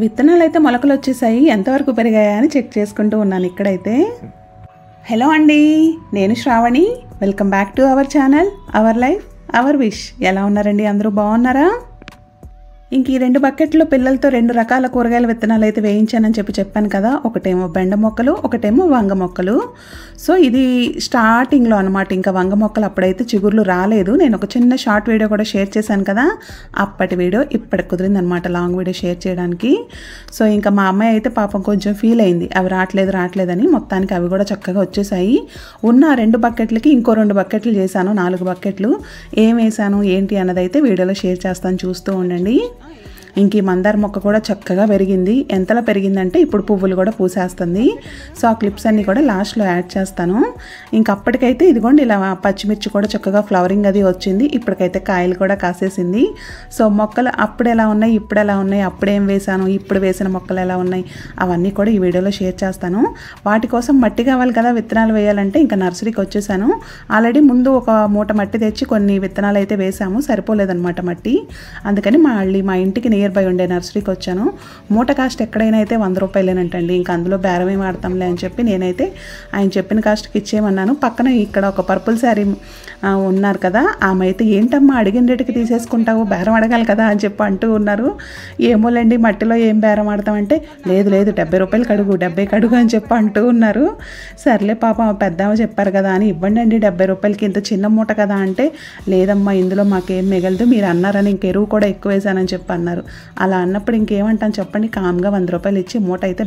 విత్తనాలు అయితే మొలకలు వచ్చేసాయి, ఎంతవరకు పెరిగాయా అని చెక్ చేసుకుంటూ ఉన్నాను ఇక్కడైతే. హలో అండి, నేను Shravani. Welcome back to our channel our life our wish. ఎలా ఉన్నారండి? అందరూ బాగున్నారా? ఇంక ఈ 2 బకెట్లో పిల్లలతో 2 రకాల కూరగాయల విత్తనాలు అయితే వేయించానని చెప్పాను కదా. ఒకటేమో బెండ మొక్కలు, ఒకటేమో వంగ మొక్కలు. సో ఇది స్టార్టింగ్లో అనమాట. ఇంకా వంగ మొక్కలు అప్పుడైతే చిగుర్లు రాలేదు. నేను ఒక చిన్న షార్ట్ వీడియో కూడా షేర్ చేశాను కదా, అప్పటి వీడియో ఇప్పటికి కుదిరిందనమాట లాంగ్ వీడియో షేర్ చేయడానికి. సో ఇంకా మా అమ్మాయి అయితే పాపం కొంచెం ఫీల్ అయింది, అవి రావట్లేదని. మొత్తానికి అవి కూడా చక్కగా వచ్చేసాయి. ఉన్న 2 బకెట్లకి ఇంకో 2 బకెట్లు చేశాను, 4 బకెట్లు. ఏం వేసాను ఏంటి అన్నది అయితే వీడియోలో షేర్ చేస్తాను, చూస్తూ ఉండండి. ఇంక ఈ మందార మొక్క కూడా చక్కగా పెరిగింది. ఎంతలా పెరిగిందంటే ఇప్పుడు పువ్వులు కూడా పూసేస్తుంది. సో ఆ క్లిప్స్ అన్నీ కూడా లాస్ట్లో యాడ్ చేస్తాను. ఇంక అప్పటికైతే ఇదిగోండి ఇలా పచ్చిమిర్చి కూడా చక్కగా ఫ్లవరింగ్ అది వచ్చింది. ఇప్పటికైతే కాయలు కూడా కాసేసింది. సో మొక్కలు అప్పుడు ఎలా ఉన్నాయి, ఇప్పుడు ఎలా ఉన్నాయి, అప్పుడేం వేసాను, ఇప్పుడు వేసిన మొక్కలు ఎలా ఉన్నాయి, అవన్నీ కూడా ఈ వీడియోలో షేర్ చేస్తాను. వాటి కోసం మట్టి కావాలి కదా విత్తనాలు వేయాలంటే. ఇంకా నర్సరీకి వచ్చేసాను. ఆల్రెడీ ముందు ఒక మూట మట్టి తెచ్చి కొన్ని విత్తనాలు అయితే వేసాము, సరిపోలేదన్నమాట మట్టి. అందుకని మళ్ళీ మా ఇంటికి నియర్ బై ఉండే నర్సరీకి వచ్చాను. మూట కాస్ట్ ఎక్కడైనా అయితే 100 రూపాయలేనంటండి. ఇంకా అందులో బేరమే వాడతాంలే అని చెప్పి నేనైతే ఆయన చెప్పిన కాస్ట్కి ఇచ్చేయమన్నాను. పక్కన ఇక్కడ ఒక పర్పుల్ శారీ ఉన్నారు కదా, ఆమె అయితే ఏంటమ్మా అడిగిన రేటుకి తీసేసుకుంటావు, బేరం అడగాలి కదా అని చెప్పి అంటూ ఉన్నారు. ఏమోలేండి మట్టిలో ఏం బేరం ఆడతామంటే, లేదు 70 రూపాయలు కడుగు, 70 కడుగు అని చెప్పి అంటూ ఉన్నారు. సర్లే పాపం పెద్దామ చెప్పారు కదా అని ఇవ్వండి అండి 70 రూపాయలకి, ఇంత చిన్న మూట కదా అంటే, లేదమ్మా ఇందులో మాకేం మిగలదు, మీరు అన్నారని ఇంక ఎరువు కూడా ఎక్కువ వేసానని చెప్పి అన్నారు. అలా అన్నప్పుడు ఇంకేమంటాను చెప్పండి, కామ్గా 100 రూపాయలు ఇచ్చి మూట అయితే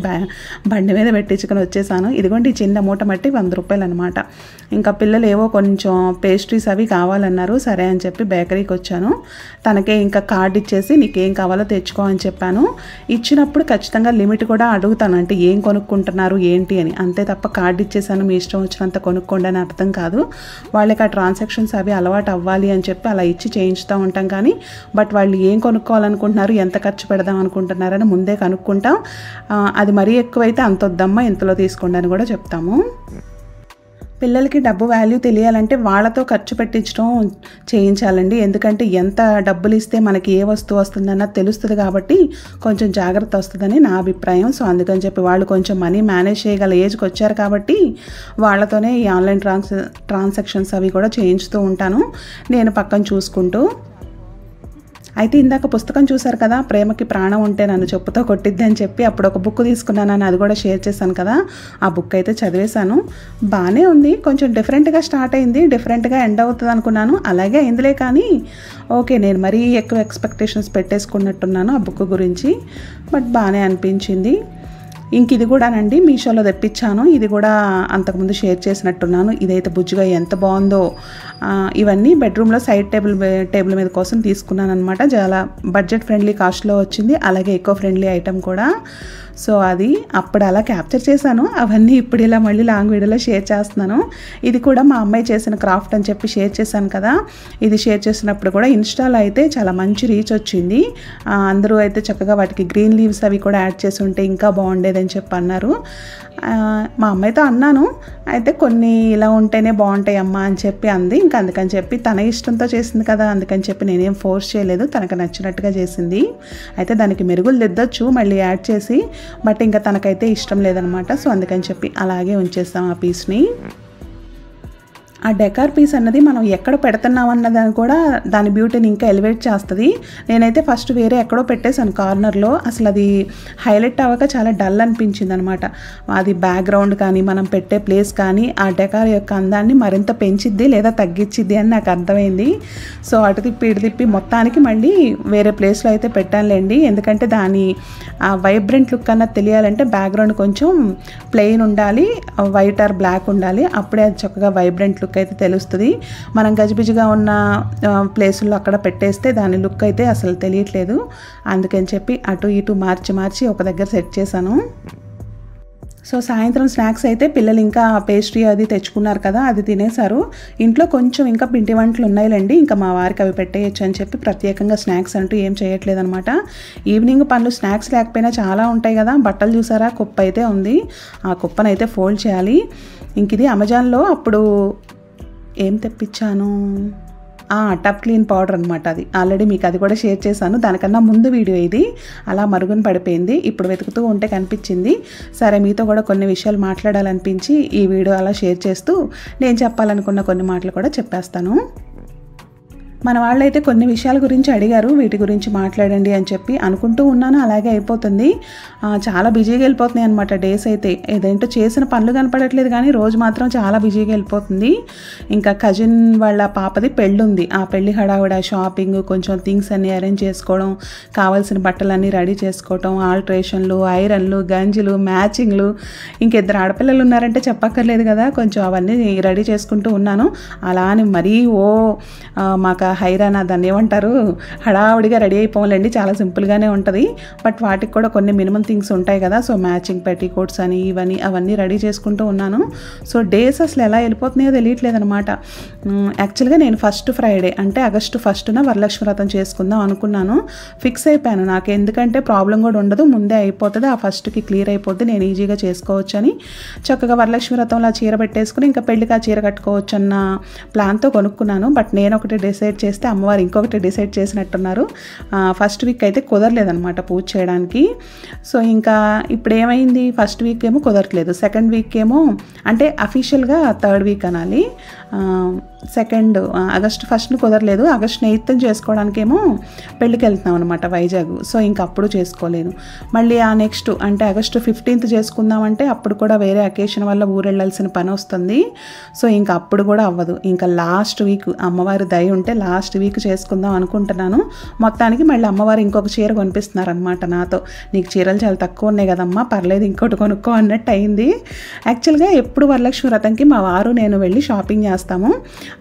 బండి మీద పెట్టించుకొని వచ్చేసాను. ఇదిగోండి చిన్న మూట మట్టి 100 రూపాయలు అనమాట. ఇంకా పిల్లలు ఏవో కొంచెం పేస్ట్రీస్ అవి కావాలన్నారు. సరే అని చెప్పి బేకరీకి వచ్చాను. తనకే ఇంకా కార్డు ఇచ్చేసి నీకేం కావాలో తెచ్చుకో అని చెప్పాను. ఇచ్చినప్పుడు ఖచ్చితంగా లిమిట్ కూడా అడుగుతాను, అంటే ఏం కొనుక్కుంటున్నారు ఏంటి అని. అంతే తప్ప కార్డు ఇచ్చేసాను మీ ఇష్టం వచ్చినంత కొనుక్కోండి అని అర్థం కాదు. వాళ్ళకి ఆ ట్రాన్సాక్షన్స్ అవి అలవాటు అవ్వాలి అని చెప్పి అలా ఇచ్చి చేయించుతూ ఉంటాం. కానీ బట్ వాళ్ళు ఏం కొనుక్కోవాలనుకుంటున్నారు, ఎంత ఖర్చు పెడదాం అనుకుంటున్నారని ముందే కనుక్కుంటాం. అది మరీ ఎక్కువైతే అంత వద్దమ్మా ఇంతలో తీసుకోండి అని కూడా చెప్తాము. పిల్లలకి డబ్బు వాల్యూ తెలియాలంటే వాళ్ళతో ఖర్చు పెట్టించడం చేయించాలండి. ఎందుకంటే ఎంత డబ్బులు ఇస్తే మనకి ఏ వస్తువు వస్తుందన్నది తెలుస్తుంది కాబట్టి కొంచెం జాగ్రత్త వస్తుందని నా అభిప్రాయం. సో అందుకని చెప్పి వాళ్ళు కొంచెం మనీ మేనేజ్ చేయగల ఏజ్కి వచ్చారు కాబట్టి వాళ్ళతోనే ఈ ఆన్లైన్ ట్రాన్సాక్షన్స్ అవి కూడా చేయించుతూ ఉంటాను, నేను పక్కన చూసుకుంటూ. అయితే ఇందాక పుస్తకం చూశారు కదా, ప్రేమకి ప్రాణం ఉంటే నన్ను చెప్పుతో కొట్టిద్ది అని చెప్పి అప్పుడు ఒక బుక్ తీసుకున్నానని అది కూడా షేర్ చేశాను కదా. ఆ బుక్ అయితే చదివేశాను, బాగానే ఉంది. కొంచెం డిఫరెంట్గా స్టార్ట్ అయింది, డిఫరెంట్గా ఎండ్ అవుతుంది అనుకున్నాను, అలాగే అయిందిలే. కానీ ఓకే, నేను మరీ ఎక్కువ ఎక్స్పెక్టేషన్స్ పెట్టేసుకున్నట్టున్నాను ఆ బుక్ గురించి, బట్ బాగానే అనిపించింది. ఇంక ఇది కూడానండి మీషోలో తెప్పించాను. ఇది కూడా అంతకుముందు షేర్ చేసినట్టున్నాను. ఇదైతే బుజ్జిగా ఎంత బాగుందో. ఇవన్నీ బెడ్రూమ్లో సైడ్ టేబుల్ మీద కోసం తీసుకున్నాను అనమాట. చాలా బడ్జెట్ ఫ్రెండ్లీ కాస్ట్లో వచ్చింది, అలాగే ఎకో ఫ్రెండ్లీ ఐటమ్ కూడా. సో అది అప్పుడు అలా క్యాప్చర్ చేశాను. అవన్నీ ఇప్పుడు ఇలా మళ్ళీ లాంగ్ వీడియోలో షేర్ చేస్తున్నాను. ఇది కూడా మా అమ్మాయి చేసిన క్రాఫ్ట్ అని చెప్పి షేర్ చేశాను కదా. ఇది షేర్ చేసినప్పుడు కూడా ఇన్స్టాలో అయితే చాలా మంచి రీచ్ వచ్చింది. అందరూ అయితే చక్కగా వాటికి గ్రీన్ లీవ్స్ అవి కూడా యాడ్ చేసి ఉంటే ఇంకా బాగుండేదని చెప్పి అన్నారు. మా అమ్మాయితో అన్నాను, అయితే కొన్ని ఇలా ఉంటేనే బాగుంటాయి అమ్మ అని చెప్పి అంది. ఇంకా అందుకని చెప్పి తన ఇష్టంతో చేసింది కదా, అందుకని చెప్పి నేనేం ఫోర్స్ చేయలేదు, తనకు నచ్చినట్టుగా చేసింది. అయితే దానికి మెరుగులు దిద్దొచ్చు మళ్ళీ యాడ్ చేసి, బట్ ఇంకా తనకైతే ఇష్టం లేదనమాట. సో అందుకని చెప్పి అలాగే ఉంచేస్తాం ఆ పీస్ని. ఆ డెకార్ పీస్ అన్నది మనం ఎక్కడ పెడుతున్నాం అన్నదాన్ని కూడా దాని బ్యూటీని ఇంకా ఎలివేట్ చేస్తుంది. నేనైతే ఫస్ట్ వేరే ఎక్కడో పెట్టేశాను కార్నర్లో, అసలు అది హైలైట్ అవ్వక చాలా డల్ అనిపించింది అనమాట. అది బ్యాక్గ్రౌండ్ కానీ మనం పెట్టే ప్లేస్ కానీ ఆ డెకార్ యొక్క అందాన్ని మరింత పెంచిద్ది లేదా తగ్గించిద్ది అని నాకు అర్థమైంది. సో అటు తిప్పి ఇటు తిప్పి మొత్తానికి మళ్ళీ వేరే ప్లేస్లో అయితే పెట్టానులేండి. ఎందుకంటే దాని ఆ వైబ్రెంట్ లుక్ అన్నది తెలియాలంటే బ్యాక్గ్రౌండ్ కొంచెం ప్లెయిన్ ఉండాలి, వైట్ ఆర్ బ్లాక్ ఉండాలి, అప్పుడే అది చక్కగా వైబ్రెంట్ లుక్ అయితే తెలుస్తుంది. మనం గజిబిజిగా ఉన్న ప్లేసుల్లో అక్కడ పెట్టేస్తే దాని లుక్ అయితే అసలు తెలియట్లేదు. అందుకని చెప్పి అటు ఇటు మార్చి ఒక దగ్గర సెట్ చేశాను. సో సాయంత్రం స్నాక్స్ అయితే పిల్లలు ఇంకా పేస్ట్రీ అది తెచ్చుకున్నారు కదా, అది తినేశారు. ఇంట్లో కొంచెం ఇంకా పిండి వంటలు ఉన్నాయిలేండి, ఇంకా మా వారికి అవి పెట్టేయచ్చు అని చెప్పి ప్రత్యేకంగా స్నాక్స్ అంటూ ఏం చేయట్లేదు అనమాట. ఈవినింగ్ పనులు స్నాక్స్ లేకపోయినా చాలా ఉంటాయి కదా. బట్టలు చూసారా, కుప్ప అయితే ఉంది, ఆ కుప్పనైతే ఫోల్డ్ చేయాలి. ఇంక ఇది అమెజాన్లో అప్పుడు ఏం తెప్పించాను, టప్ క్లీన్ పౌడర్ అనమాట. అది ఆల్రెడీ మీకు అది కూడా షేర్ చేశాను. దానికన్నా ముందు వీడియో ఇది. అలా మరుగున పడిపోయింది. ఇప్పుడు వెతుకుతూ ఉంటే కనిపించింది. సరే మీతో కూడా కొన్ని విషయాలు మాట్లాడాలనిపించి ఈ వీడియో అలా షేర్ చేస్తూ నేను చెప్పాలనుకున్న కొన్ని మాటలు కూడా చెప్పేస్తాను. మన వాళ్ళైతే కొన్ని విషయాల గురించి అడిగారు, వీటి గురించి మాట్లాడండి అని చెప్పి అనుకుంటూ ఉన్నాను. అలాగే అయిపోతుంది. చాలా బిజీగా వెళ్ళిపోతున్నాయి అనమాట డేస్ అయితే. ఏదేంటో చేసిన పనులు కనపడట్లేదు కానీ రోజు మాత్రం చాలా బిజీగా వెళ్ళిపోతుంది. ఇంకా కజిన్ వాళ్ళ పాపది పెళ్ళి ఉంది. ఆ పెళ్లి హడావిడ, షాపింగ్, కొంచెం థింగ్స్ అన్నీ అరేంజ్ చేసుకోవడం, కావాల్సిన బట్టలన్నీ రెడీ చేసుకోవటం, ఆల్ట్రేషన్లు, ఐరన్లు, గంజులు, మ్యాచింగ్లు. ఇంకిద్దరు ఆడపిల్లలు ఉన్నారంటే చెప్పక్కర్లేదు కదా. కొంచెం అవన్నీ రెడీ చేసుకుంటూ ఉన్నాను. అలా అని మరీ మాకు హైరానా దాన్ని ఏమంటారు, హడావుడిగా రెడీ అయిపోవాలండి. చాలా సింపుల్గానే ఉంటుంది. బట్ వాటికి కూడా కొన్ని మినిమం థింగ్స్ ఉంటాయి కదా. సో మ్యాచింగ్ పెట్టికోట్స్ అని ఇవన్నీ అవన్నీ రెడీ చేసుకుంటూ ఉన్నాను. సో డేస్ అసలు ఎలా వెళ్ళిపోతున్నాయో తెలియట్లేదు అనమాట. యాక్చువల్గా నేను ఫస్ట్ ఫ్రైడే అంటే ఆగస్టు 1న వరలక్ష్మి వ్రతం చేసుకుందాం అనుకున్నాను. ఫిక్స్ అయిపోయాను. నాకు ఎందుకంటే ప్రాబ్లం కూడా ఉండదు, ముందే అయిపోతుంది. ఆ ఫస్ట్కి క్లియర్ అయిపోద్ది, నేను ఈజీగా చేసుకోవచ్చు అని చక్కగా వరలక్ష్మి వ్రతంలో చీర పెట్టేసుకుని ఇంకా పెళ్ళికి ఆ చీర కట్టుకోవచ్చు అన్న ప్లాన్తో కొనుక్కున్నాను. బట్ నేను ఒకటి డిసైడ్ చేస్తే అమ్మవారు ఇంకొకటి డిసైడ్ చేసినట్టున్నారు. ఫస్ట్ వీక్ అయితే కుదరలేదనమాట పూజ చేయడానికి. సో ఇంకా ఇప్పుడు ఏమైంది, ఫస్ట్ వీక్ ఏమో కుదరట్లేదు, సెకండ్ వీక్ ఏమో అంటే అఫీషియల్గా థర్డ్ వీక్ అనాలి. ఆగస్టు 1ను కుదరలేదు. ఆగస్టు 8th చేసుకోవడానికేమో పెళ్ళికి వెళ్తున్నాం అనమాట వైజాగ్. సో ఇంక అప్పుడు చేసుకోలేను. మళ్ళీ ఆ నెక్స్ట్ అంటే ఆగస్టు 15th చేసుకుందామంటే అప్పుడు కూడా వేరే అకేషన్ వల్ల ఊరు వెళ్ళాల్సిన పని వస్తుంది. సో ఇంకా అప్పుడు కూడా అవ్వదు. ఇంకా లాస్ట్ వీక్ అమ్మవారి దయ ఉంటే లాస్ట్ వీక్ చేసుకుందాం అనుకుంటున్నాను. మొత్తానికి మళ్ళీ అమ్మవారు ఇంకొక చీర కొనిపిస్తున్నారనమాట నాతో. నీకు చీరలు చాలా తక్కువ ఉన్నాయి కదమ్మా, పర్లేదు ఇంకోటి కొనుక్కో అన్నట్టు అయింది. యాక్చువల్గా ఎప్పుడు వరలక్ష్మి వ్రతంకి మా వారు నేను వెళ్ళి షాపింగ్ చేస్తాము.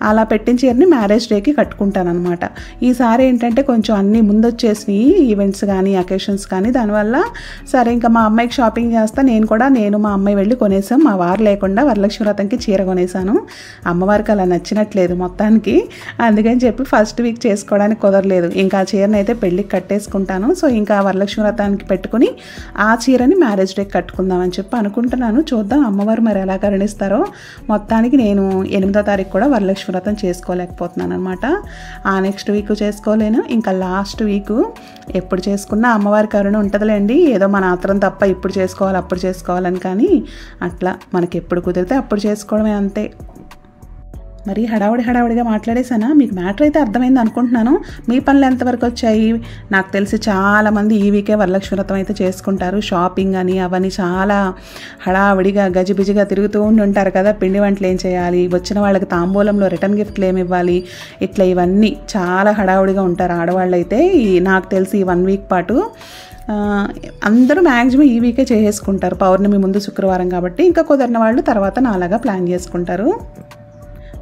అలా పెట్టిన చీరని మ్యారేజ్ డేకి కట్టుకుంటాను అనమాట. ఈసారి ఏంటంటే కొంచెం అన్నీ ముందొచ్చేసినాయి, ఈవెంట్స్ కానీ అకేషన్స్ కానీ. దానివల్ల సరే ఇంకా మా అమ్మాయికి షాపింగ్ చేస్తా నేను మా అమ్మాయి వెళ్ళి కొనేసాం. మా వారు లేకుండా వరలక్ష్మి వ్రతంకి చీర కొనేసాను. అమ్మవారికి అలా నచ్చినట్లేదు మొత్తానికి. అందుకని చెప్పి ఫస్ట్ వీక్ చేసుకోవడానికి కుదరలేదు. ఇంకా ఆ చీరని అయితే పెళ్ళికి కట్టేసుకుంటాను. సో ఇంకా వరలక్ష్మి వ్రతానికి పెట్టుకుని ఆ చీరని మ్యారేజ్ డేకి కట్టుకుందామని చెప్పి అనుకుంటున్నాను. చూద్దాం అమ్మవారు మరి ఎలా కరుణిస్తారో. మొత్తానికి నేను 8వ తారీఖు కూడా వరలక్ష్మి వ్రతం చేసుకోలేకపోతున్నాను అనమాట. ఆ నెక్స్ట్ వీక్ చేసుకోలేను. ఇంకా లాస్ట్ వీక్ ఎప్పుడు చేసుకున్నా అమ్మవారి కరుణ ఉంటుందిలేండి. ఏదో మన ఆత్రం తప్ప ఇప్పుడు చేసుకోవాలి అప్పుడు చేసుకోవాలని కానీ అట్లా మనకి ఎప్పుడు కుదిరితే అప్పుడు చేసుకోవడమే అంతే. మరి హడావుడిగా మాట్లాడేసానా? మీకు మ్యాటర్ అయితే అర్థమైంది అనుకుంటున్నాను. మీ పనులు ఎంతవరకు వచ్చాయి? నాకు తెలిసి చాలామంది ఈ వీకే వరలక్ష్మి వ్రతం అయితే చేసుకుంటారు. షాపింగ్ అని అవన్నీ చాలా హడావుడిగా గజిబిజిగా తిరుగుతూ ఉంటారు కదా. పిండి వంటలు ఏం చేయాలి, వచ్చిన వాళ్ళకి తాంబూలంలో రిటర్న్ గిఫ్ట్లు ఏమి ఇవ్వాలి, ఇట్లా ఇవన్నీ చాలా హడావుడిగా ఉంటారు ఆడవాళ్ళు అయితే. నాకు తెలిసి ఈ 1 వీక్ పాటు అందరూ మ్యాక్సిమం ఈ వీకే చేసుకుంటారు. పౌర్ణమి ముందు శుక్రవారం కాబట్టి. ఇంకా కుదిరిన వాళ్ళు తర్వాత నాలాగా ప్లాన్ చేసుకుంటారు.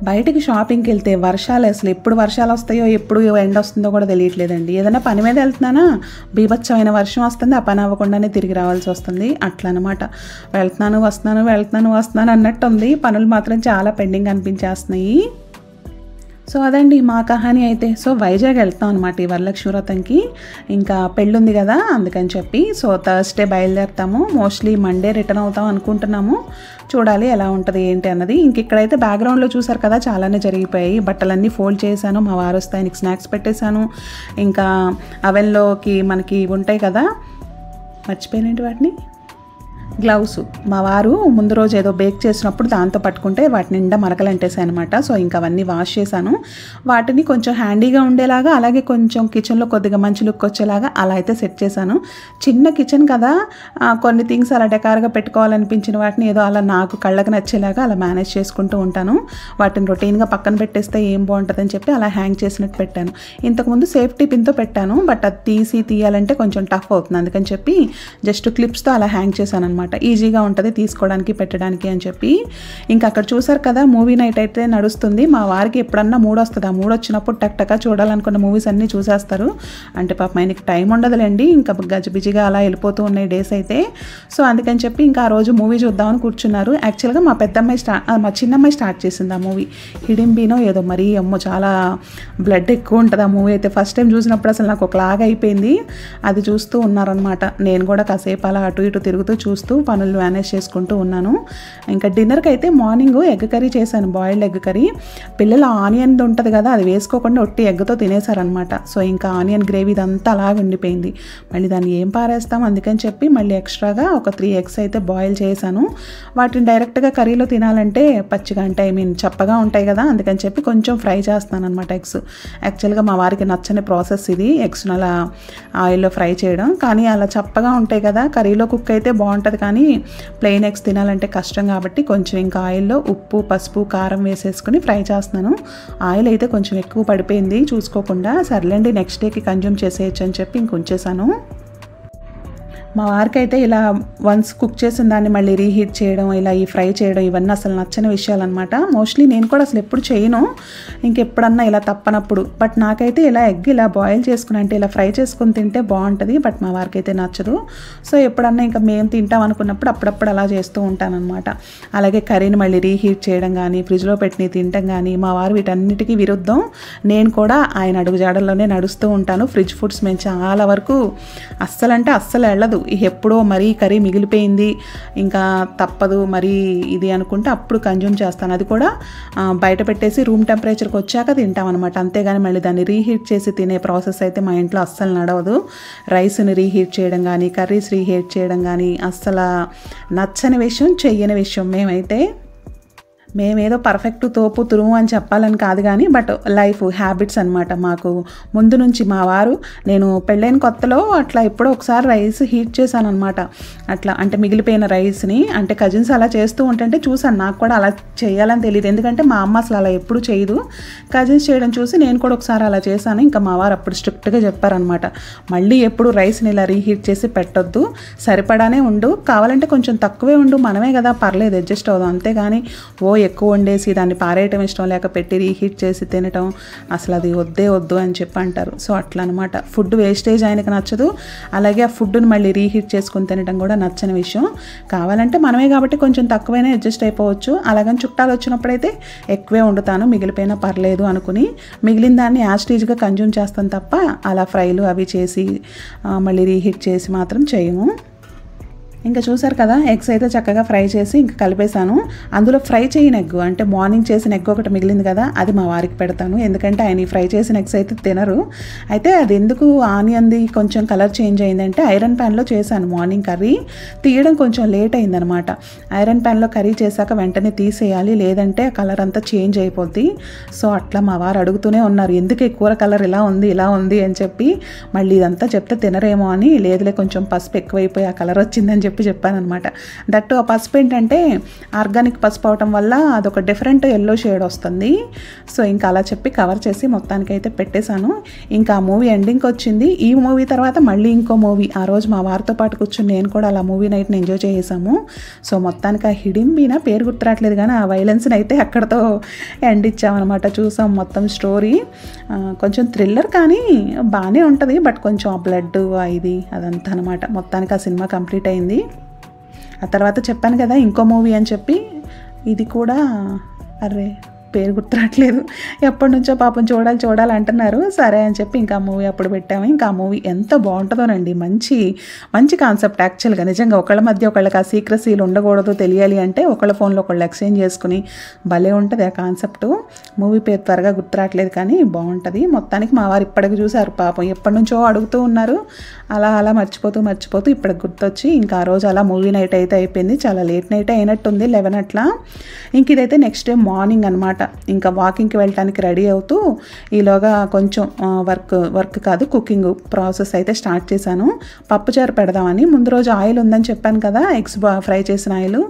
బయటికి షాపింగ్కి వెళ్తే వర్షాలు, అసలు ఎప్పుడు వర్షాలు వస్తాయో ఎప్పుడు ఎండ వస్తుందో కూడా తెలియట్లేదండి. ఏదైనా పని మీద వెళ్తున్నానా బీభత్సమైన వర్షం వస్తుంది, ఆ పని అవ్వకుండానే తిరిగి రావాల్సి వస్తుంది. అట్లా అనమాట. వెళ్తున్నాను అన్నట్టు ఉంది. పనులు మాత్రం చాలా పెండింగ్ అనిపించేస్తున్నాయి. సో అదండి మా కహాని అయితే. సో వైజాగ్ వెళ్తాం అనమాట ఈ వరలక్ష్మి వ్రతంకి. ఇంకా పెళ్ళి ఉంది కదా అందుకని చెప్పి. సో థర్స్డే బయలుదేరుతాము. మోస్ట్లీ మండే రిటర్న్ అవుతాం అనుకుంటున్నాము. చూడాలి ఎలా ఉంటుంది ఏంటి అన్నది. ఇంక ఇక్కడైతే బ్యాక్గ్రౌండ్లో చూసారు కదా చాలానే జరిగిపోయాయి. బట్టలన్నీ ఫోల్డ్ చేశాను. మా వారు వస్తే ఆయనకి స్నాక్స్ పెట్టేశాను. ఇంకా అవెన్లోకి మనకి ఉంటాయి కదా, మర్చిపోయినట్టు వాటిని గ్లౌస్. మా వారు ముందు రోజు ఏదో బేక్ చేసినప్పుడు దాంతో పట్టుకుంటే వాటి నిండా మరకలు అంటేసాయి అనమాట. సో ఇంకా అవన్నీ వాష్ చేశాను. వాటిని కొంచెం హ్యాండీగా ఉండేలాగా, అలాగే కొంచెం కిచెన్లో కొద్దిగా మంచి లుక్ వచ్చేలాగా అలా అయితే సెట్ చేశాను. చిన్న కిచెన్ కదా, కొన్ని థింగ్స్ అలా డెకార్గా పెట్టుకోవాలనిపించిన వాటిని ఏదో అలా నాకు కళ్ళకు నచ్చేలాగా అలా మేనేజ్ చేసుకుంటూ ఉంటాను. వాటిని రొటీన్గా పక్కన పెట్టేస్తే ఏం బాగుంటుందని చెప్పి అలా హ్యాంగ్ చేసినట్టు పెట్టాను. ఇంతకుముందు సేఫ్టీ పిన్తో పెట్టాను, బట్ అది తీయాలంటే కొంచెం టఫ్ అవుతుంది. అందుకని చెప్పి జస్ట్ క్లిప్స్తో అలా హ్యాంగ్ చేశాను అనమాట. ఈజీగా ఉంటుంది తీసుకోవడానికి పెట్టడానికి అని చెప్పి. ఇంకా అక్కడ చూసారు కదా మూవీ నైట్ అయితే నడుస్తుంది. మా వారికి ఎప్పుడన్నా మూడ్ వస్తుంది. ఆ మూడ్ వచ్చినప్పుడు టక్ చూడాలనుకున్న మూవీస్ అన్నీ చూసేస్తారు. అంటే పాపం ఆయనకి టైం ఉండదులేండి, ఇంకా గజిబిజిగా అలా వెళ్ళిపోతూ ఉన్నాయి డేస్ అయితే. సో అందుకని చెప్పి ఇంకా ఆ రోజు మూవీ చూద్దామని కూర్చున్నారు. యాక్చువల్గా మా చిన్నమ్మాయి స్టార్ట్ చేసింది ఆ మూవీ. హిడింబీనో ఏదో మరీ అమ్మో చాలా బ్లడ్ ఎక్కువ ఉంటుంది ఆ మూవీ అయితే. ఫస్ట్ టైం చూసినప్పుడు అసలు నాకు ఒకలాగా అయిపోయింది. అది చూస్తూ ఉన్నారనమాట. నేను కూడా కాసేపు అలా అటు ఇటు తిరుగుతూ చూస్తూ చేసుకుంటూ పనులు మేనేజ్ చేసుకుంటూ ఉన్నాను. ఇంకా డిన్నర్కి అయితే మార్నింగ్ ఎగ్ కర్రీ చేశాను, బాయిల్డ్ ఎగ్ కర్రీ. పిల్లలు ఆనియన్ ఉంటుంది కదా, అది వేసుకోకుండా ఒట్టి ఎగ్తో తినేసారనమాట. సో ఇంకా ఆనియన్ గ్రేవీ ఇదంతా అలాగే ఉండిపోయింది. మళ్ళీ దాన్ని ఏం పారేస్తాం, అందుకని చెప్పి మళ్ళీ ఎక్స్ట్రాగా ఒక 3 ఎగ్స్ అయితే బాయిల్ చేశాను. వాటిని డైరెక్ట్గా కర్రీలో తినాలంటే పచ్చిగా అంటే చప్పగా ఉంటాయి కదా, అందుకని చెప్పి కొంచెం ఫ్రై చేస్తాను అనమాట ఎగ్స్. యాక్చువల్గా మా వారికి నచ్చని ప్రాసెస్ ఇది, ఎగ్స్ను అలా ఆయిల్లో ఫ్రై చేయడం. కానీ అలా చప్పగా ఉంటాయి కదా, కర్రీలో కుక్ అయితే బాగుంటుంది, కానీ ప్లెయిన్ ఎగ్స్ తినాలంటే కష్టం కాబట్టి కొంచెం ఇంకా ఆయిల్లో ఉప్పు, పసుపు, కారం వేసేసుకుని ఫ్రై చేస్తున్నాను. ఆయిల్ అయితే కొంచెం ఎక్కువ పడిపోయింది చూసుకోకుండా, సర్లేండి నెక్స్ట్ డేకి కన్జ్యూమ్ చేసేయచ్చు అని చెప్పి ఇంకొంచేసాను. మా వారికి అయితే ఇలా వన్స్ కుక్ చేసిన దాన్ని మళ్ళీ రీహీట్ చేయడం, ఇలా ఈ ఫ్రై చేయడం ఇవన్నీ అసలు నచ్చని విషయాలన్నమాట. మోస్ట్లీ నేను కూడా అసలు ఎప్పుడు చేయను, ఇంకెప్పుడన్నా ఇలా తప్పనప్పుడు. బట్ నాకైతే ఇలా ఎగ్ ఇలా బాయిల్ చేసుకుని అంటే ఇలా ఫ్రై చేసుకుని తింటే బాగుంటుంది, బట్ మా వారికి అయితే నచ్చదు. సో ఎప్పుడన్నా ఇంకా మేము తింటాం అనుకున్నప్పుడు అప్పుడప్పుడు అలా చేస్తూ ఉంటానన్నమాట. అలాగే కర్రీని మళ్ళీ రీహీట్ చేయడం కానీ, ఫ్రిడ్జ్లో పెట్టి తినడం కానీ, మా వారు వీటన్నిటికీ విరుద్ధం. నేను కూడా ఆయన అడుగుజాడల్లోనే నడుస్తూ ఉంటాను. ఫ్రిడ్జ్ ఫుడ్స్ మేము చాలా వరకు అస్సలంటే అస్సలు వెళ్ళదు. ఎప్పుడో మరీ కర్రీ మిగిలిపోయింది ఇంకా తప్పదు మరీ ఇది అనుకుంటే అప్పుడు కన్జ్యూమ్ చేస్తాను. అది కూడా బయట పెట్టేసి రూమ్ టెంపరేచర్కి వచ్చాక తింటాం అనమాట. అంతేగాని మళ్ళీ దాన్ని రీహీట్ చేసి తినే ప్రాసెస్ అయితే మా ఇంట్లో అస్సలు నడవదు. రైస్ని రీహీట్ చేయడం కానీ, కర్రీస్ రీహీట్ చేయడం కానీ అస్సలు నచ్చని విషయం, చెయ్యని విషయం. మేమేదో పర్ఫెక్ట్ తోపు తురుము అని చెప్పాలని కాదు కానీ, బట్ లైఫ్ హ్యాబిట్స్ అనమాట. మాకు ముందు నుంచి మా వారు, నేను పెళ్ళైన కొత్తలో అట్లా ఎప్పుడో ఒకసారి రైస్ హీట్ చేశాను అనమాట. అట్లా అంటే మిగిలిపోయిన రైస్ని, అంటే కజిన్స్ అలా చేస్తూ ఉంటుంటే చూసాను. నాకు కూడా అలా చేయాలని తెలియదు, ఎందుకంటే మా అమ్మ అసలు అలా ఎప్పుడు చేయదు. కజిన్స్ చేయడం చూసి నేను కూడా ఒకసారి అలా చేశాను. ఇంకా మా వారు అప్పుడు స్ట్రిక్ట్గా చెప్పారనమాట, మళ్ళీ ఎప్పుడు రైస్ని ఇలా రీహీట్ చేసి పెట్టొద్దు, సరిపడానే ఉండు, కావాలంటే కొంచెం తక్కువే ఉండు, మనమే కదా పర్లేదు అడ్జస్ట్ అవుదాం, అంతేగాని ఎక్కువ వండేసి దాన్ని పారేయటం ఇష్టం లేక పెట్టి రీహీట్ చేసి తినటం అసలు అది వద్దు అని చెప్పి అంటారు. సో అట్లా అనమాట. ఫుడ్ వేస్టేజ్ ఆయనకు నచ్చదు, అలాగే ఆ ఫుడ్ని మళ్ళీ రీహీట్ చేసుకుని తినడం కూడా నచ్చని విషయం. కావాలంటే మనమే కాబట్టి కొంచెం తక్కువైనా అడ్జస్ట్ అయిపోవచ్చు, అలాగని చుట్టాలు వచ్చినప్పుడైతే ఎక్కువే వండుతాను, మిగిలిపోయినా పర్లేదు అనుకుని మిగిలిన దాన్ని యాస్టీజ్గా కన్జ్యూమ్ చేస్తాను తప్ప అలా ఫ్రైలు అవి చేసి మళ్ళీ రీహీట్ చేసి మాత్రం చేయము. ఇంకా చూసారు కదా, ఎగ్స్ అయితే చక్కగా ఫ్రై చేసి ఇంకా కలిపేశాను. అందులో ఫ్రై చేయని ఎగ్ అంటే మార్నింగ్ చేసిన ఎగ్ ఒకటి మిగిలింది కదా, అది మా వారికి పెడతాను, ఎందుకంటే ఆయన ఫ్రై చేసిన ఎగ్స్ అయితే తినరు. అయితే అది ఎందుకు ఆనియన్ది కొంచెం కలర్ చేంజ్ అయిందంటే ఐరన్ ప్యాన్లో చేశాను మార్నింగ్ కర్రీ, తీయడం కొంచెం లేట్ అయిందనమాట. ఐరన్ ప్యాన్లో కర్రీ చేశాక వెంటనే తీసేయాలి, లేదంటే ఆ కలర్ అంతా చేంజ్ అయిపోద్ది. సో అట్లా మా వారు అడుగుతూనే ఉన్నారు, ఎందుకు కూర కలర్ ఇలా ఉంది అని చెప్పి. మళ్ళీ ఇదంతా చెప్తే తినరేమో అని, లేదులే కొంచెం పసుపు ఎక్కువైపోయి ఆ కలర్ వచ్చిందని చెప్పానమాట. దట్టు ఆ పసుపు ఏంటంటే ఆర్గానిక్ పసుపు అవటం వల్ల అదొక డిఫరెంట్ ఎల్లో షేడ్ వస్తుంది. సో ఇంకా అలా చెప్పి కవర్ చేసి మొత్తానికైతే పెట్టేశాను. ఇంకా ఆ మూవీ ఎండింగ్కి వచ్చింది. ఈ మూవీ తర్వాత మళ్ళీ ఇంకో మూవీ, ఆ రోజు మా వారితో పాటు కూర్చొని నేను కూడా అలా మూవీ నైట్ని ఎంజాయ్ చేసాము. సో మొత్తానికి ఆ హిడింబీనా పేరు గుర్తురాట్లేదు కానీ ఆ వైలెన్స్ని అయితే అక్కడతో ఎండ్ ఇచ్చామన్నమాట. చూసాం మొత్తం స్టోరీ, కొంచెం థ్రిల్లర్ కానీ బాగానే ఉంటుంది, బట్ కొంచెం ఆ బ్లడ్ ఇది అదంతా అనమాట. మొత్తానికి ఆ సినిమా కంప్లీట్ అయింది. ఆ తర్వాత చెప్పాను కదా ఇంకో మూవీ అని చెప్పి, ఇది కూడా పేరు గుర్తురాట్లేదు, ఎప్పటి నుంచో పాపం చూడాలి అంటున్నారు. సరే అని చెప్పి ఇంకా మూవీ అప్పుడు పెట్టాము. ఇంకా ఆ మూవీ ఎంత బాగుంటుందోనండి, మంచి కాన్సెప్ట్ యాక్చువల్గా. నిజంగా ఒకళ్ళ మధ్య ఒకళ్ళకి ఆ సీక్రసీలు ఉండకూడదు, తెలియాలి అంటే ఒకళ్ళ ఫోన్లో ఒకళ్ళు ఎక్స్చేంజ్ చేసుకుని భలే ఉంటుంది ఆ కాన్సెప్ట్. మూవీ పేరు త్వరగా గుర్తురాట్లేదు కానీ బాగుంటుంది. మొత్తానికి మా వారు ఇప్పటికి చూసారు, పాపం ఎప్పటి నుంచో అడుగుతూ ఉన్నారు. అలా మర్చిపోతూ ఇప్పటికి గుర్తొచ్చి ఇంకా ఆ రోజు అలా మూవీ నైట్ అయితే అయిపోయింది. చాలా లేట్ నైట్ అయినట్టుంది, 11 అట్లా. ఇంక ఇదైతే నెక్స్ట్ డే మార్నింగ్ అనమాట. ఇంకా వాకింగ్కి వెళ్ళటానికి రెడీ అవుతూ ఈలోగా కొంచెం వర్క్ కాదు కుకింగ్ ప్రాసెస్ అయితే స్టార్ట్ చేశాను. పప్పుచారు పెడదామని. ముందు రోజు ఆయిల్ ఉందని చెప్పాను కదా, ఎగ్స్ ఫ్రై చేసిన ఆయిల్.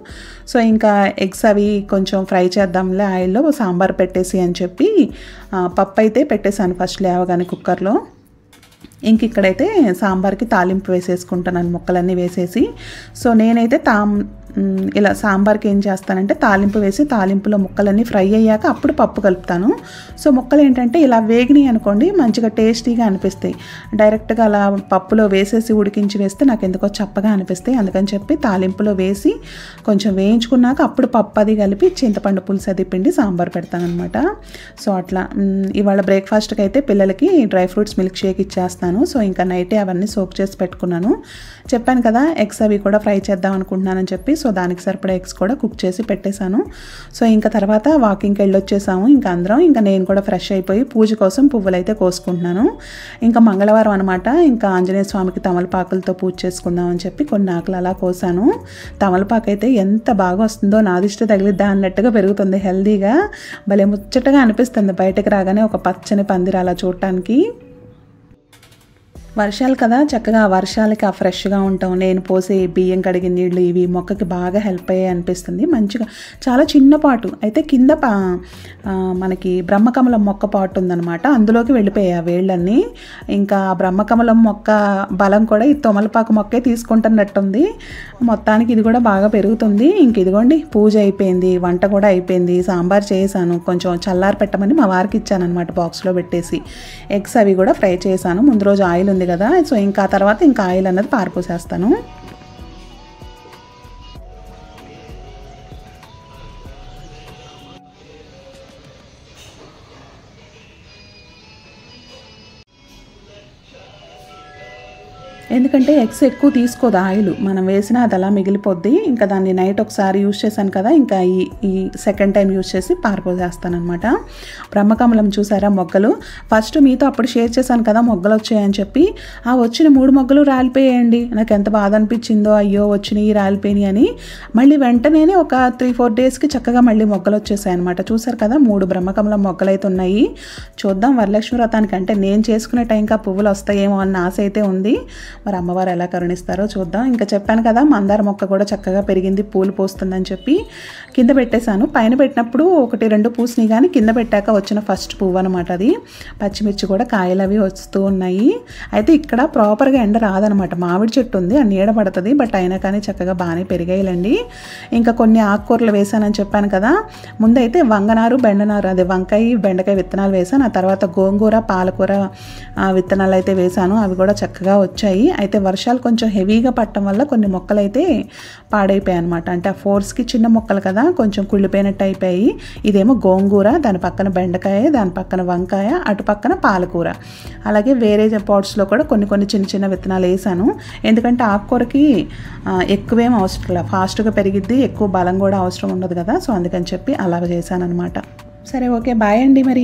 సో ఇంకా ఎగ్స్ అవి కొంచెం ఫ్రై చేద్దాంలే ఆయిల్లో, సాంబార్ పెట్టేసి అని చెప్పి పప్పు అయితే పెట్టేశాను ఫస్ట్ లేవగానే కుక్కర్లో. ఇంక ఇక్కడైతే సాంబార్కి తాలింపు వేసేసుకుంటాను, ముక్కలన్నీ వేసేసి. సో నేనైతే ఇలా సాంబార్కి ఏం చేస్తానంటే తాలింపు వేసి, తాలింపులో ముక్కలన్నీ ఫ్రై అయ్యాక అప్పుడు పప్పు కలుపుతాను. సో ముక్కలు ఏంటంటే ఇలా వేగినాయి అనుకోండి మంచిగా టేస్టీగా అనిపిస్తాయి. డైరెక్ట్గా అలా పప్పులో వేసేసి ఉడికించి వేస్తే నాకు ఎందుకో చప్పగా అనిపిస్తాయి. అందుకని చెప్పి తాలింపులో వేసి కొంచెం వేయించుకున్నాక అప్పుడు పప్పు అది కలిపి చింతపండు పులుసు అది పిండి సాంబార్ పెడతాను అనమాట. సో అట్లా ఇవాళ బ్రేక్ఫాస్ట్కి అయితే పిల్లలకి డ్రై ఫ్రూట్స్ మిల్క్ షేక్ ఇచ్చేస్తాను. పెట్టేశాను. సో ఇంకా నైటే అవన్నీ సోక్ చేసి పెట్టుకున్నాను. చెప్పాను కదా ఎగ్స్ అవి కూడా ఫ్రై చేద్దాం అనుకుంటున్నానని చెప్పి, సో దానికి సరిపడా ఎగ్స్ కూడా కుక్ చేసి పెట్టేశాను. సో ఇంకా తర్వాత వాకింగ్కి వెళ్ళొచ్చేసాము ఇంకా అందరం. ఇంకా నేను కూడా ఫ్రెష్ అయిపోయి పూజ కోసం పువ్వులు అయితే కోసుకుంటున్నాను. ఇంకా మంగళవారం అనమాట, ఇంకా ఆంజనేయ స్వామికి తమలపాకులతో పూజ చేసుకుందాం అని చెప్పి కొన్ని ఆకులు అలా కోసాను. తమలపాకు అయితే ఎంత బాగా వస్తుందో, నా దిష్టి తగిలిద్దా అన్నట్టుగా పెరుగుతుంది, హెల్దీగా భలే ముచ్చటగా అనిపిస్తుంది బయటకు రాగానే ఒక పచ్చని పందిరి అలా చూడటానికి. వర్షాలు కదా, చక్కగా వర్షాలకి ఫ్రెష్గా ఉంటాం. నేను పోసే బియ్యం కడిగిన నీళ్ళు ఇవి మొక్కకి బాగా హెల్ప్ అయ్యాయి అనిపిస్తుంది. మంచిగా చాలా చిన్న పాటు అయితే కింద మనకి బ్రహ్మకమలం మొక్క పాటు ఉందన్నమాట, అందులోకి వెళ్ళిపోయాయి ఆ వేళ్ళన్నీ. ఇంకా బ్రహ్మకమలం మొక్క బలం కూడా ఈ తమలపాకు మొక్కే తీసుకుంటున్నట్టుంది. మొత్తానికి ఇది కూడా బాగా పెరుగుతుంది. ఇంక ఇదిగోండి పూజ అయిపోయింది, వంట కూడా అయిపోయింది. సాంబార్ చేశాను, కొంచెం చల్లారి పెట్టమని మా వారికి ఇచ్చాను అనమాట బాక్స్లో పెట్టేసి. ఎగ్స్ అవి కూడా ఫ్రై చేశాను. ముందు రోజు ఆయిల్ ఉంది కదా, సో ఇంకా తర్వాత ఇంకా ఆయిల్ అన్నది పారిపోసేస్తాను. ఎందుకంటే ఎగ్స్ ఎక్కువ తీసుకోదు ఆయిల్, మనం వేసినా అది అలా మిగిలిపోద్ది. ఇంకా దాన్ని నైట్ ఒకసారి యూజ్ చేశాను కదా, ఇంకా ఈ సెకండ్ టైం యూజ్ చేసి పారిపోసేస్తాను అనమాట. బ్రహ్మకమలం చూసారా మొగ్గలు, ఫస్ట్ మీతో అప్పుడు షేర్ చేశాను కదా మొగ్గలు వచ్చాయని చెప్పి. ఆ వచ్చిన 3 మొగ్గలు రాలిపోయాయండి. నాకు ఎంత బాధ అనిపించిందో, అయ్యో వచ్చినాయి రాలిపోయినాయి అని. మళ్ళీ వెంటనే ఒక 3-4 డేస్కి చక్కగా మళ్ళీ మొగ్గలు వచ్చేసాయి అనమాట. చూసారు కదా 3 బ్రహ్మకమలం మొగ్గలు అయితే ఉన్నాయి. చూద్దాం వరలక్ష్మి వ్రతానికి అంటే నేను చేసుకునే టైంకి ఆ పువ్వులు వస్తాయేమో అన్న ఆశ అయితే ఉంది. మరి అమ్మవారు ఎలా కరుణిస్తారో చూద్దాం. ఇంకా చెప్పాను కదా మందార మొక్క కూడా చక్కగా పెరిగింది, పూలు పోస్తుందని చెప్పి కింద పెట్టేశాను. పైన పెట్టినప్పుడు 1-2 పూసినాయి, కానీ కింద పెట్టాక వచ్చిన ఫస్ట్ పువ్వు అనమాట అది. పచ్చిమిర్చి కూడా కాయలు అవి వస్తూ ఉన్నాయి. అయితే ఇక్కడ ప్రాపర్గా ఎండ రాదనమాట, మామిడి చెట్టు ఉంది, ఆ నీడ పడుతుంది, బట్ అయినా కానీ చక్కగా బాగానే పెరిగాయిలండి. ఇంకా కొన్ని ఆకుకూరలు వేసానని చెప్పాను కదా, ముందైతే వంగనారు బెండనారు, అదే వంకాయ బెండకాయ విత్తనాలు వేసాను. ఆ తర్వాత గోంగూర పాలకూర విత్తనాలు అయితే వేసాను, అవి కూడా చక్కగా వచ్చాయి. అయితే వర్షాలు కొంచెం హెవీగా పట్టడం వల్ల కొన్ని మొక్కలు అయితే పాడైపోయాయి అనమాట. అంటే ఆ ఫోర్స్కి చిన్న మొక్కలు కదా కొంచెం కుళ్ళిపోయినట్టు అయిపోయి. ఇదేమో గోంగూర, దాని పక్కన బెండకాయ, దాని పక్కన వంకాయ, అటు పక్కన పాలకూర. అలాగే వేరే పాట్స్లో కూడా కొన్ని చిన్న చిన్న విత్తనాలు వేసాను. ఎందుకంటే ఆకుకూరకి ఎక్కువేం అవసరం లేదు, ఫాస్ట్గా పెరిగిద్ది, ఎక్కువ బలం కూడా అవసరం ఉండదు కదా, సో అందుకని చెప్పి అలాగ చేశాను అనమాట. సరే ఓకే, బాయ్ అండి మరి.